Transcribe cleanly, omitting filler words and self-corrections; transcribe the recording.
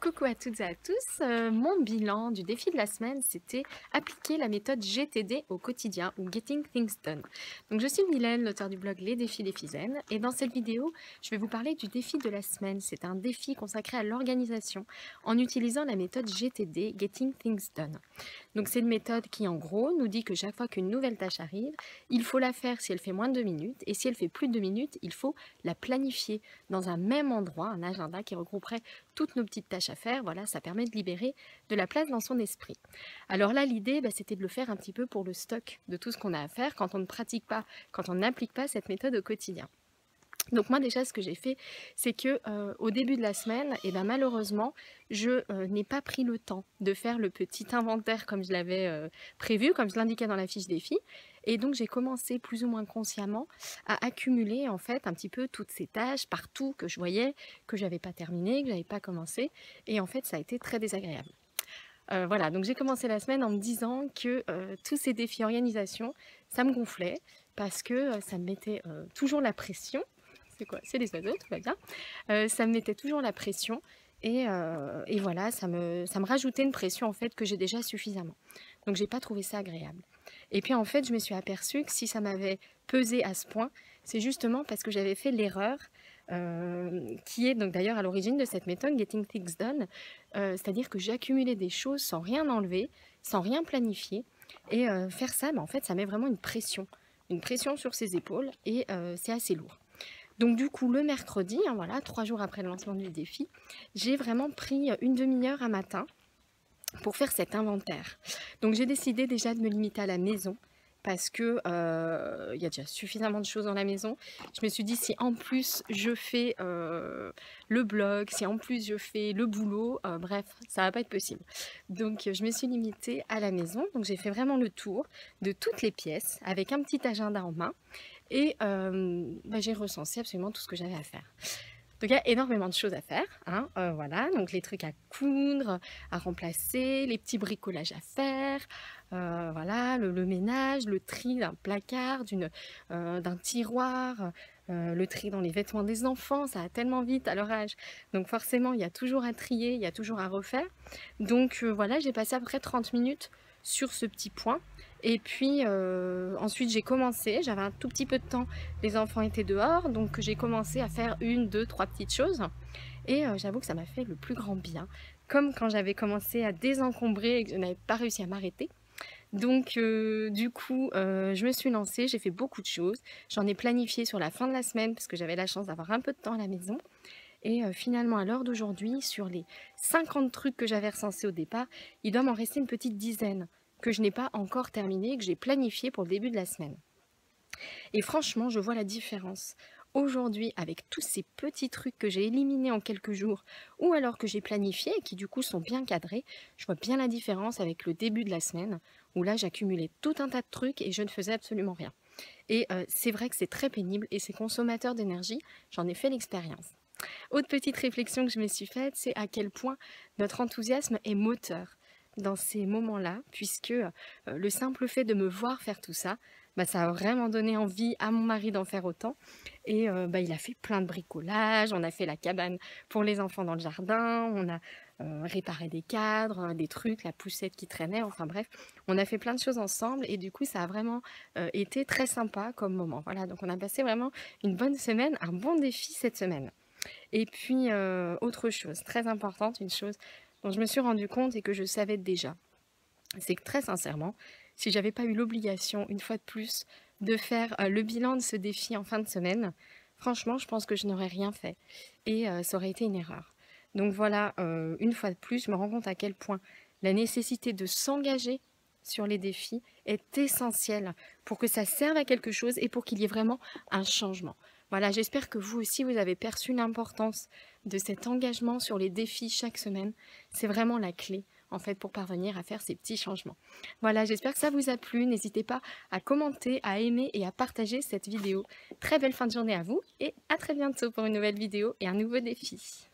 Coucou à toutes et à tous. Mon bilan du défi de la semaine, c'était appliquer la méthode GTD au quotidien ou Getting Things Done. Donc je suis Mylène, l'auteur du blog Les Défis des Fisaines, et dans cette vidéo, je vais vous parler du défi de la semaine. C'est un défi consacré à l'organisation en utilisant la méthode GTD, Getting Things Done. Donc c'est une méthode qui en gros nous dit que chaque fois qu'une nouvelle tâche arrive, il faut la faire si elle fait moins de 2 minutes, et si elle fait plus de 2 minutes, il faut la planifier dans un même endroit, un agenda qui regrouperait toutes nos petites tâches à faire. Voilà, ça permet de libérer de la place dans son esprit. Alors là, l'idée, c'était de le faire un petit peu pour le stock de tout ce qu'on a à faire quand on ne pratique pas, quand on n'applique pas cette méthode au quotidien. Donc moi déjà ce que j'ai fait, c'est que au début de la semaine, malheureusement, je n'ai pas pris le temps de faire le petit inventaire comme je l'avais prévu, comme je l'indiquais dans la fiche défi. Et donc j'ai commencé plus ou moins consciemment à accumuler en fait un petit peu toutes ces tâches partout que je voyais, que j'avais pas terminé, que j'avais pas commencé. Et en fait ça a été très désagréable. Voilà, donc j'ai commencé la semaine en me disant que tous ces défis organisation, ça me gonflait parce que ça me mettait toujours la pression. C'est quoi? C'est les oiseaux, tout va bien. Ça me mettait toujours la pression et voilà, ça me rajoutait une pression en fait que j'ai déjà suffisamment. Donc j'ai pas trouvé ça agréable. Et puis en fait, je me suis aperçue que si ça m'avait pesé à ce point, c'est justement parce que j'avais fait l'erreur qui est donc d'ailleurs à l'origine de cette méthode Getting Things Done, c'est-à-dire que j'accumulais des choses sans rien enlever, sans rien planifier, et faire ça, en fait, ça met vraiment une pression sur ses épaules, et c'est assez lourd. Donc du coup, le mercredi, voilà, 3 jours après le lancement du défi, j'ai vraiment pris une demi-heure un matin pour faire cet inventaire. Donc j'ai décidé déjà de me limiter à la maison parce que il y a déjà suffisamment de choses dans la maison. Je me suis dit, si en plus je fais le blog, si en plus je fais le boulot, bref, ça va pas être possible. Donc je me suis limitée à la maison. Donc j'ai fait vraiment le tour de toutes les pièces avec un petit agenda en main. Et j'ai recensé absolument tout ce que j'avais à faire. Donc il y a énormément de choses à faire, voilà, donc les trucs à coudre, à remplacer, les petits bricolages à faire, voilà, le ménage, le tri d'un placard, d'un tiroir, le tri dans les vêtements des enfants, ça va tellement vite à leur âge. Donc forcément, il y a toujours à trier, il y a toujours à refaire. Donc voilà, j'ai passé à peu près 30 minutes sur ce petit point. Et puis ensuite j'ai commencé, j'avais un tout petit peu de temps, les enfants étaient dehors, donc j'ai commencé à faire 1, 2, 3 petites choses. Et j'avoue que ça m'a fait le plus grand bien, comme quand j'avais commencé à désencombrer et que je n'avais pas réussi à m'arrêter. Donc du coup, je me suis lancée, j'ai fait beaucoup de choses. J'en ai planifié sur la fin de la semaine parce que j'avais la chance d'avoir un peu de temps à la maison. Et finalement, à l'heure d'aujourd'hui, sur les 50 trucs que j'avais recensés au départ, il doit m'en rester une petite dizaine que je n'ai pas encore terminé, que j'ai planifié pour le début de la semaine. Et franchement, je vois la différence. Aujourd'hui, avec tous ces petits trucs que j'ai éliminés en quelques jours, ou alors que j'ai planifiés et qui du coup sont bien cadrés, je vois bien la différence avec le début de la semaine, où là j'accumulais tout un tas de trucs et je ne faisais absolument rien. Et c'est vrai que c'est très pénible et c'est consommateur d'énergie, j'en ai fait l'expérience. Autre petite réflexion que je me suis faite, c'est à quel point notre enthousiasme est moteur dans ces moments-là, puisque le simple fait de me voir faire tout ça, ça a vraiment donné envie à mon mari d'en faire autant. Et il a fait plein de bricolage, on a fait la cabane pour les enfants dans le jardin, on a réparé des cadres, des trucs, la poussette qui traînait, enfin bref, on a fait plein de choses ensemble et du coup ça a vraiment été très sympa comme moment. Voilà, donc on a passé vraiment une bonne semaine, un bon défi cette semaine. Et puis, autre chose très importante, une chose dont je me suis rendu compte et que je savais déjà, c'est que très sincèrement, si j'avais pas eu l'obligation, une fois de plus, de faire le bilan de ce défi en fin de semaine, franchement, je pense que je n'aurais rien fait et ça aurait été une erreur. Donc voilà, une fois de plus, je me rends compte à quel point la nécessité de s'engager sur les défis est essentielle pour que ça serve à quelque chose et pour qu'il y ait vraiment un changement. Voilà, j'espère que vous aussi, vous avez perçu l'importance de cet engagement sur les défis chaque semaine. C'est vraiment la clé, en fait, pour parvenir à faire ces petits changements. Voilà, j'espère que ça vous a plu. N'hésitez pas à commenter, à aimer et à partager cette vidéo. Très belle fin de journée à vous et à très bientôt pour une nouvelle vidéo et un nouveau défi.